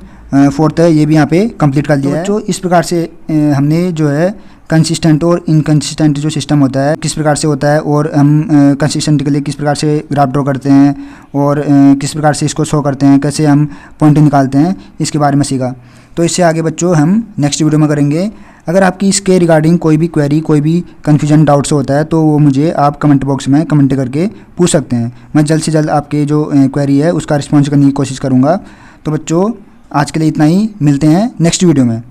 फोर्थ है ये भी यहाँ पे कंप्लीट कर लिया है। तो इस प्रकार से हमने जो है कंसिस्टेंट और इनकंसिस्टेंट जो सिस्टम होता है किस प्रकार से होता है, और हम कंसिस्टेंट के लिए किस प्रकार से ग्राफ ड्रॉ करते हैं, और किस प्रकार से इसको शो करते हैं, कैसे हम पॉइंट निकालते हैं, इसके बारे में सीखा। तो इससे आगे बच्चों हम नेक्स्ट वीडियो में करेंगे। अगर आपकी इसके रिगार्डिंग कोई भी क्वेरी, कोई भी कन्फ्यूजन, डाउट्स होता है तो वो मुझे आप कमेंट बॉक्स में कमेंट करके पूछ सकते हैं। मैं जल्द से जल्द आपके जो क्वेरी है उसका रिस्पॉन्स करने की कोशिश करूँगा। तो बच्चों आज के लिए इतना ही, मिलते हैं नेक्स्ट वीडियो में।